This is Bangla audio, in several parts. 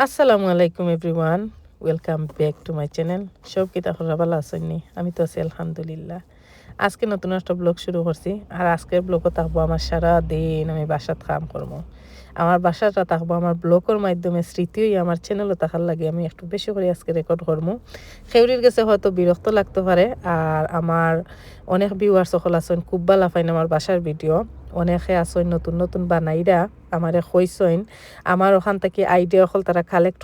আসসালামু আলাইকুম everyone, welcome back to my channel. সব কিতা খরা ভালো আছেননি? আমি তো আছি আলহামদুলিল্লাহ। আজকে নতুন একটা ব্লগ শুরু করছি। আর আজকের ব্লগও থাকবো আমার সারা দিন আমি বাসাত কাম করবো। আমার বাসাটা থাকবো আমার ব্লগের মাধ্যমে স্মৃতিও আমার চ্যানেলও থাকার লাগে আমি একটু বেশি করে আজকে রেকর্ড করবো। খেউরির কাছে হয়তো বিরক্ত লাগতে পারে, আর আমার অনেক ভিউয়ার্স সকল আছেন খুব ভালো পাইন আমার বাসার ভিডিও। অনেকে আসেন নতুন নতুন বানাইরা আমারে কইসইন, আমার ওখান থেকে আইডিয়া হল তারা কালেক্ট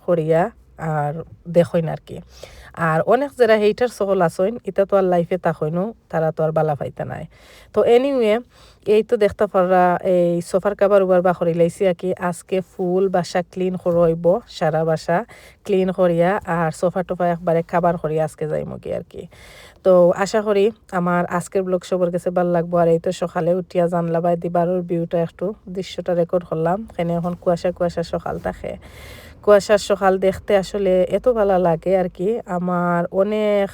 করিয়া আর দেখইন আর কি। আর অনেক যারা হেইটার সকল আসইন এটা তো আর লাইফে তাকইনও, তারা তো আর বালা পাইতে নাই। তো এনিওয়ে এই তো দেখতে পারা এই সোফার কাবার উবার বা করি লাইছি আর কি। আজকে ফুল বাসা ক্লিন করইব, সারা বাসা ক্লিন করিয়া আর সোফা টোফা একবারে কাবার করিয়া আজকে যাইমু কি আর কি। তো আশা করি আমার আজকের ব্লগ সবার কাছে ভালো লাগবো। আর এই তো সকালে উঠিয়া জানলা বাই দিবারোর ভিউটা একটু দৃশ্যটা রেকর্ড করলাম। এখানে এখন কুয়াশা কুয়াশা সকাল থাকে, কুয়াশার সকাল দেখতে আসলে এত ভালো লাগে আর কি। আমার অনেক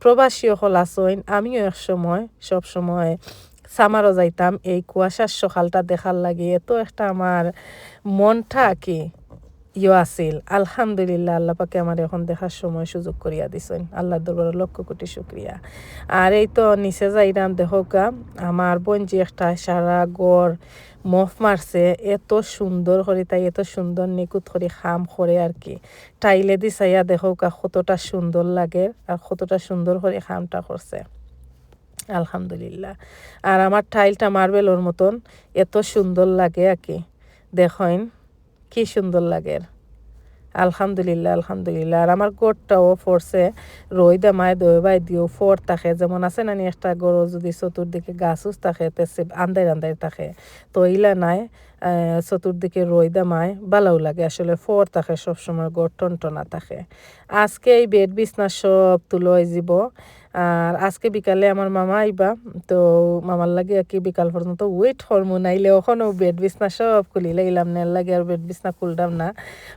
প্রবাসী হল আসইন, আমিও এক সময় সব সময় সামারও যাইতাম এই কুয়াশার সকালটা দেখার লাগে। এত একটা আমার মনটা কি আছিল। আলহামদুলিল্লাহ, আল্লাহ পাকে আমার এখন দেখার সময় সুযোগ করিয়া দিছেন, আল্লাহর দরবারে লক্ষ কোটি শুকরিয়া। আর এই তো নিচে যাইরাম দেখোকা আমার বোনজি একটা সারা গড় মফ মারছে, এত সুন্দর করে, তাই এত সুন্দর নিকুত করে খাম করে আর কি। টাইলে দি চাইয়া দেখোকা কতটা সুন্দর লাগে আর কতটা সুন্দর করে খামটা করছে আলহামদুলিল্লাহ। আর আমার টাইলটা মার্বেলের মতন এত সুন্দর লাগে আর কি। দেখেন কি সুন্দর লাগে, আলহামদুলিল্লাহ আলহামদুলিল্লাহ। আর আমার গোড়টাও ফোরছে রই দামায় দই বাই দিও ফোর থাকে, যেমন আছে না একটা গরু যদি চতুর্দিকে গাছ উস থাকে তেসে আন্দাই আন্দাই থাকে, তো ইলা নাই। চতুর্দিকে রই দামায় ভালোও লাগে আসলে, ফোর থাকে সবসময়, গোড় টনটনা থাকে। আজকে এই বেড বিছনা সব তুলোয় যাব। আর আজকে বিকালে আমার মামা আইবা, তো মামার লাগে আর কি বিকাল পর্যন্ত ওয়েট করমু, নাইলে ওখানেও বেড বিছনা সব খুলি লাইলাম না লাগে। আর বেড বিছনা খুলতাম না,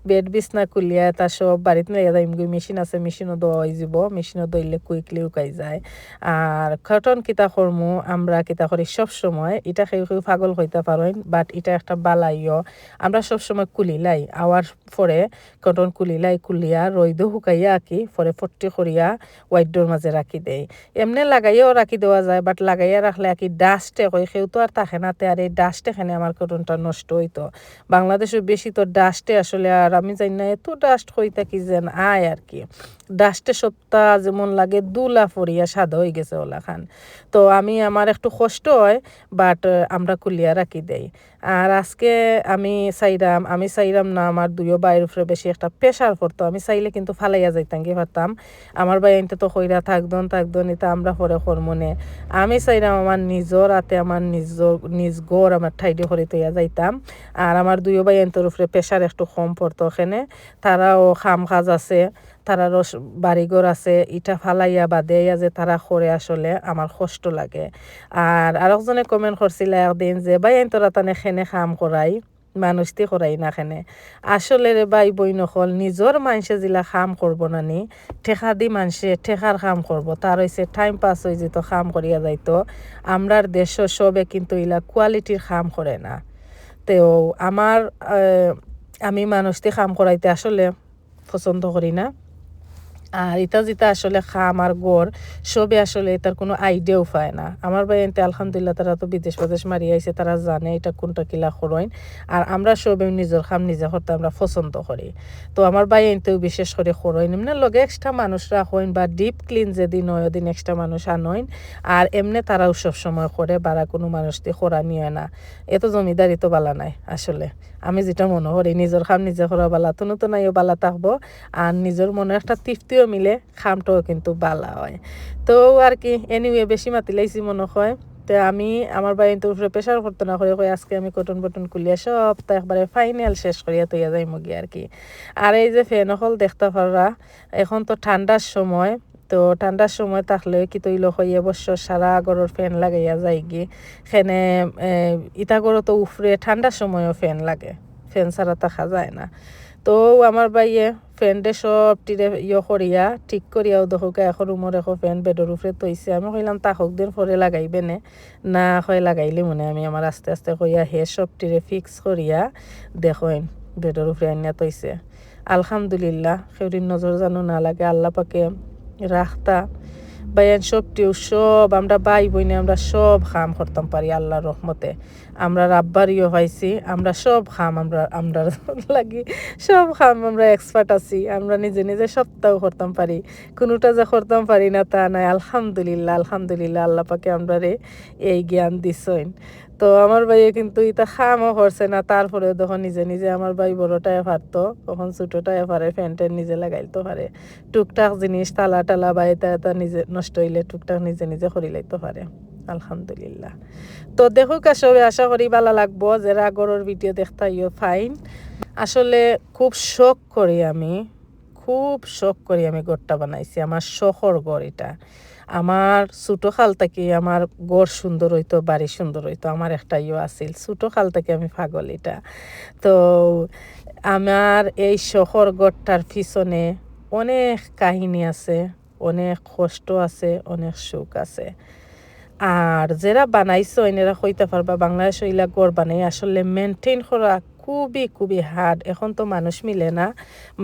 বেড বিছনা খুলিয়া তা সব বাড়িতে নিয়ে যাইম গই। মেশিন আছে, মেশিনও দেওয়া হয়ে যাব, মেশিনও দইলে কুইকলি উকাই যায়। আর কটন কিতা করমু আমরা কিতা করি সব সময়, এটা কেউ কেউ পাগল হইতে পারেন, বাট এটা একটা বালাইও। আমরা সব সময় কুলিলাই আওয়ার পরে কটন কুলিলাই, কুলিয়া রইদ শুকাইয়া আঁকি পরে ফট্টি করিয়া ওয়াইডোর মাঝে রাখি দেয়। এমনি লাগাইয়াও রাখি দেওয়া যায়, বাট লাগাইয়া রাখলে আর কি ডাস্টে কই কেউ তো আর থাকে না, আর এই ডাস্টে এখানে আমার কটনটা নষ্ট হইতো। বাংলাদেশে বেশি তো ডাস্টে আসলে, আর আমি জানি না এত ডাস্ট হইতা কি যেন আয় আর কি। ডাস্টে সপ্তাহ যেমন লাগে দুলা ফরিয়া সাদা হয়ে গেছে ওলা খান। তো আমার একটু কষ্ট হয়, বাট আমরা কুলিয়া রাখি দেই। আর আজকে আমি চাইরাম না আমার দুইও বাইরের উপরে বেশি একটা প্রেশার পড়তো, আমি চাইলে কিন্তু ফালাইয়া যাইতাম কি পারতাম। আমার ভাই এনতে তো কইরা থাকদন এটা আমরা পরে মনে। আমি চাইরাম আমার নিজর হাতে আমার নিজ গড় আমার ঠাইডে করে তৈয়া যাইতাম। আর আমার দুইও ভাই এনতর উপরে প্রেশার একটু কম পড়তো ওখানে, তারাও খাম কাজ আছে, তারারও বাড়িঘর আছে, ইটা ফালাইয়া বাদেইয়া যে তারা করে আসলে আমার কষ্ট লাগে। আর আরেকজনে কমেন্ট করছিল একদিন যে ভাই তোরা তানে খেনে কাম করাই, মানুষটি করাই না খেনে। আসলে রে ভাই বই নকল নিজর মানুষে জিলা কাম করব নানি, ঠেকা দি মানুষে ঠেকার কাম করব, তার হয়েছে টাইম পাস হয়ে যেত কাম করিয়া যাইতো। আমরার দেশ সবে কিন্তু ইলা কোয়ালিটির কাম করে না। তো আমার আমি মানুষটি কাম করাইতে আসলে পছন্দ করি না। আর এটা যেটা আসলে খাম আর গড় সবে আসলে এটার কোনো আইডিয়াও পায় না। আমার ভাই এনতে আলহামদুলিল্লাহ তারা তো বিদেশ মারি আইছে, তারা জানে এটা কোনটা কিলা করইন। আর আমরা সবে নিজের খাম নিজে করতে আমরা পছন্দ করি। তো আমার ভাই এনতেও বিশেষ করে করইন, এমনি লগে এক্সট্রা মানুষ রাখইন বা ডিপ ক্লিন যেদিন হয় ওদিন এক্সট্রা মানুষ আনইন। আর এমনি তারাও সবসময় করে, বারা কোনো মানুষ দিয়ে করা নিয়ে না। এত জমিদারি তো বালা নাই আসলে। আমি যেটা মনে করি নিজের খাম নিজে করা বালা, তো নতুন আইও বালা থাকবো। আর নিজের মনে একটা তৃপ্তিও মিলে, খামটাও কিন্তু বালা হয়। তো আর কি এনিওয়ে বেশি মাতি লাইছি মনে হয়। তো আমি আমার বাড়িতে উপরে প্রেশার করতে না করে আজকে আমি কটন বটন কুলিয়া সব তা একবারে ফাইনাল শেষ করিয়া তৈয়া যাই মুগি আর কি। আর এই যে ফ্যান হল দেখতে পারা, এখন তো ঠান্ডার সময়, তো ঠান্ডার সময় থাকলে কি তৈল হইয়া অবশ্য সারা গরর ফ্যান লাগাইয়া যাই গি। সেনে ইটা গরো তো উফরে ঠান্ডার সময়ও ফ্যান লাগে, ফ্যান ছাড়া থাকা যায় না। তো আমার বাইয়ে ফ্যানডে সব টিরে করিয়া ঠিক করিয়াও দেখোকে এখন রুমর এখন ফ্যান বেডর উপরে তৈছে। আমি কইলাম তাহক দিন পরে লাগাইবে না হয় লাগাইলে মনে আমি আমার আস্তে আস্তে কইয়া হে সব টিরে ফিক্স করিয়া দেখেন বেডের উপরে আনিয়া তৈছে আলহামদুলিল্লাহ খেউরির নজর জানো না লাগে আল্লাহ পাকে রাখতা বাইয়ান সবটিও সব আমরা ভাই বোনে আমরা সব খাম করতাম পারি আল্লাহর রহমতে আমরা রাব্বারিও পাইছি আমরা সব খাম আমরা লাগি সব খাম আমরা এক্সপার্ট আছি আমরা নিজে নিজে সবটাও করতাম পারি কোনোটা যে করতাম পারি না তা নাই আলহামদুলিল্লাহ আলহামদুলিল্লাহ আল্লাহ পাকে আমরা এই জ্ঞান দিছেন তো আমার ভাইয়ে কিন্তু এটা খামও করছে না তারপরে তখন নিজে নিজে আমার ভাই বড়টায় পারতো তখন ছোটটায় পারে ফ্যানটেন নিজে লাগাইতে পারে টুকটাক জিনিস তালা টালা বা এটা নিজে নষ্ট হইলে টুকটাক নিজে নিজে করি লাইতে পারে আলহামদুলিল্লাহ তো দেখুক আসলে আশা করি ভালো লাগবো যারা আগরের ভিডিও দেখতাইও ফাইন আসলে খুব শখ করি আমি গড়টা বানাইছি আমার শখর গড় এটা আমার ছোটো খাল থেকে আমার গড় সুন্দর হইতো বাড়ি সুন্দর হইতো আমার একটা আছিল ছোটো খাল থেকে আমি পাগল এটা তো আমার এই শহর গড়টার পিছনে অনেক কাহিনী আছে অনেক কষ্ট আছে অনেক সুখ আছে আর যারা বানাইছো এনারা হইতে পারবা বাংলাদেশ ইলা গড় বানাই আসলে মেনটেন করা খুবই হার্ড এখন তো মানুষ মিলে না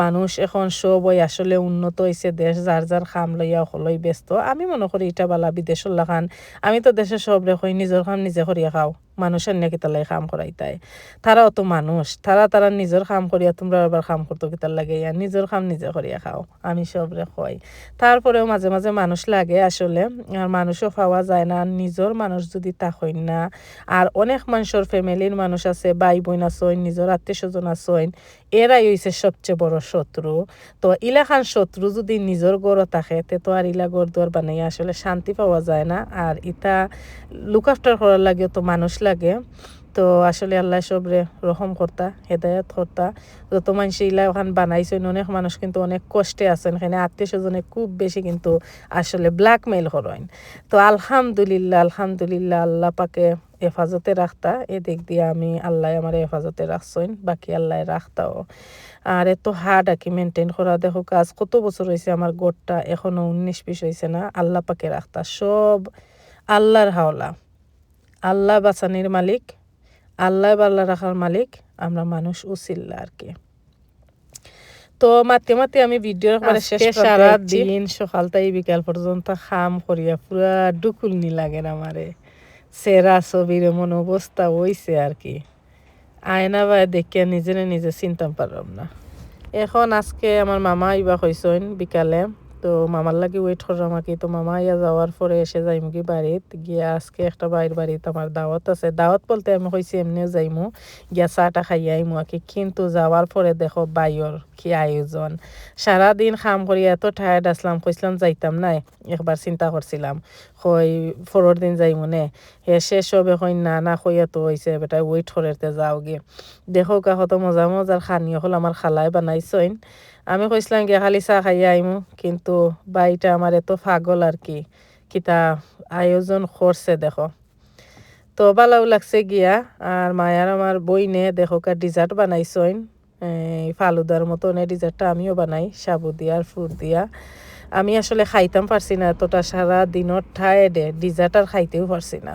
মানুষ এখন সবই আসলে উন্নত হয়েছে দেশ যার যার খাম লইয়া হলই ব্যস্ত আমি মনে করি এটা বালা বিদেশের লাখান আমি তো দেশে সব রেখই নিজের খাম নিজে করিয়া খাও মানুষের নাকি তালাই কাম করাইতাই তারাও তো মানুষ তারা নিজের কাম করিয়া তোমরা আবার কাম করতো কিতার লাগে নিজের কাম নিজে করিয়া খাও আমি সব রেখই তারপরেও মাঝে মাঝে মানুষ লাগে আসলে আর মানুষও পাওয়া যায় না নিজের মানুষ যদি তা হই না আর অনেক মানুষের ফ্যামিলির মানুষ আছে ভাই বোন আছেন নিজের আত্মীয় স্বজন আছেন এরাই হইছে সবচেয়ে বড় শত্রু তো ইলাখান শত্রু যদি নিজের গড় থাকে তে তো আর ইলা গড় দুয়ার বানাইয়া আসলে শান্তি পাওয়া যায় না আর ইটা লুক আফটার করার লাগে তো মানুষ লাগে তো আসলে আল্লাহ সবরে রহম করতা হেদায়ত করতা যত মানুষ ইলা ওখান বানাইছেন অনেক মানুষ কিন্তু অনেক কষ্টে আছেন এখানে আত্মীয় স্বজনে খুব বেশি কিন্তু আসলে ব্ল্যাকমেইল করেন তো আলহামদুলিল্লাহ আল্লাহ পাকে হেফাজতে রাখতা এদিক দিয়ে আমি আল্লাহ আমার হেফাজতে রাখছেন বাকি আল্লাহ রাখতাও আর এত হার্ড আর কি মেনটেন করা দেখো কাজ কত বছর হয়েছে আমার গোটটা এখনো 19-20 হয়েছে না আল্লাহ পাকে রাখতা সব আল্লাহর হাওলা আল্লাহ বাঁচানির মালিক আল্লাহ বাল্লা রাখার মালিক আমরা মানুষ উচিল্লা আর কি তো মাতে আমি ভিডিওর পরে শেষ সারা দিন সকাল থেকে বিকাল পর্যন্ত খাম করিয়া পুরা ডুকুলনি লাগে আমারে সেরা ছবির এমন অবস্থা হইছে আর কি আয়না বা দেখিয়া নিজে চিনতাম পারলাম না এখন আজকে আমার মামা ইবা হইছেন বিকালে তো মামার লাগে ওয়েট করলাম আর কি তো মামা ইয়া যাওয়ার পরে এসে যাইমু কি বাড়িত গিয়া আজকে একটা বাড়িতে আমার দাওয়াত আছে দাওয়াত বলতে আমি কইছি এমনিও যাইমু গিয়া চাটা খাইয়া আইমু আর কি কিন্তু যাওয়ার পরে দেখো বাইর কি আয়োজন সারাদিন কাম করি এত টায়ার্ড আসলাম কইছিলাম যাইতাম নাই একবার চিন্তা করছিলাম কই পরের দিন যাইমু নে হে শেষ হবে কই না কইয়া তো হয়েছে বেটা ওয়েট করতে যাও গে দেখো কত মজার খানিও হল আমার খালাই বানাইছইন আমি কইছিলাম গিয়া খালি চা খাইয়া আইমু কিন্তু বাইটা আমার এত পাগল আর কি কিতা আয়োজন করছে দেখো তো ভালো লাগছে গিয়া আর মায়ার আমার বইনে দেখো কা ডিজার্ট বানাইছইন ফালুদার মতন এই ডিজার্টটা আমিও বানাই সাবু দিয়া আর ফ্রুট দিয়া আমি আসলে খাইতাম পারছি না এতটা সারা দিনের টায়ার্ডে ডিজার্ট আর খাইতেও পারছি না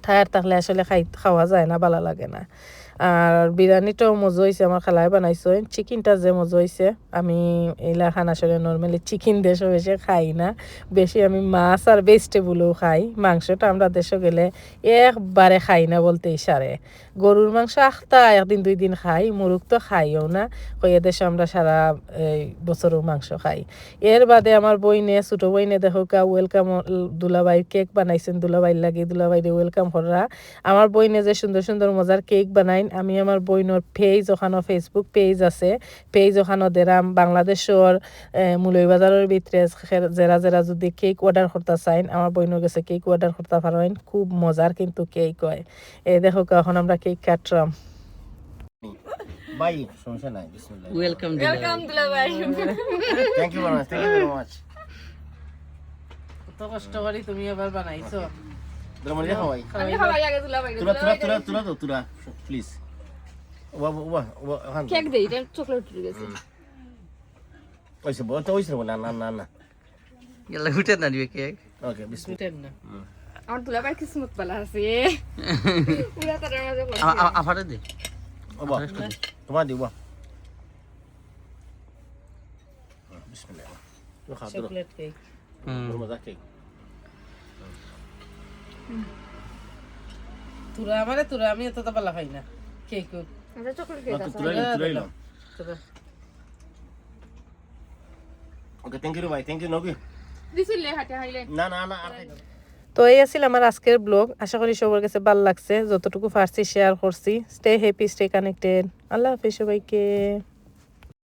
টায়ার থাকলে আসলে খাওয়া যায় না ভালো লাগে না আর বিরিয়ানিটাও মজা হয়েছে আমার খালাই বানাইছে চিকেনটা যে মজা হয়েছে আমি এইলা খান আসলে নর্মালি চিকেন দেশও বেশি খাই না বেশি আমি মাছ আর ভেজিটেবলও খাই মাংসটা আমরা দেশে গেলে একবারে খাই না বলতে ইশারে গরুর মাংস আখতা একদিন 2 দিন খাই মুরগ তো খাইও না কইয়া দেশে আমরা সারা বছরও মাংস খাই এর বাদে আমার বইনে ছোটো বইনে দেখো কা ওয়েলকাম দুলাভাই কেক বানাইছেন দুলাভাইর লাগে দুলাভাইরে ওয়েলকাম করা আমার বইনে যে সুন্দর মজার কেক বানাই আমি আমার বইনোর পেজ ওখানে ফেসবুক পেজ আছে পেজ ওখানে দেরাম বাংলাদেশের মৌলভীবাজারের ভিতরে যারা যদি কেক অর্ডার করতে চাইন আমার বইনোর কাছে কেক অর্ডার করতে পারেন খুব মজার কিন্তু কেক হয় এই দেখো এখন আমরা কেক কাটলাম ভাই সমস্যা নাই বিসমিল্লাহ ওয়েলকাম দুলাভাই থ্যাংক ইউ ভেরি মাচ কত কষ্ট করে তুমি এবার বানাইছো দুলাভাই খাওয়াই আমি খাওয়াই আগে দুলাভাই তুলা প্লিজ ওয়া কেক দেই এটা চকলেট উঠে গেছে ওইসে বলতে ওইসে না গেলা উঠে না দিবে কেক ওকে বিসমিল্লাহ না আমার দুলাভাই কিসমত পালা আছে পুরা তার মাঝে আফারে দে বাবা তোমার দিব বিসমিল্লাহ তো খাও তো চকলেট কেক মজা কেক তোরা আমি এত তাবালা খাই না কেক এটা চকলেট কেক আছে তুলাইলাম ওকে থ্যাংক ইউ ভাই থ্যাংক ইউ নবি দিছিলে হাতে হাইলে না না না আর খাই তো এই আছিল আমার আজকের ব্লগ আশা করি সবার কাছে ভালো লাগছে যতটুকু পারছি শেয়ার করছি স্টে হ্যাপি স্টে কানেক্টেড আল্লাহ হাফেজ সবাইকে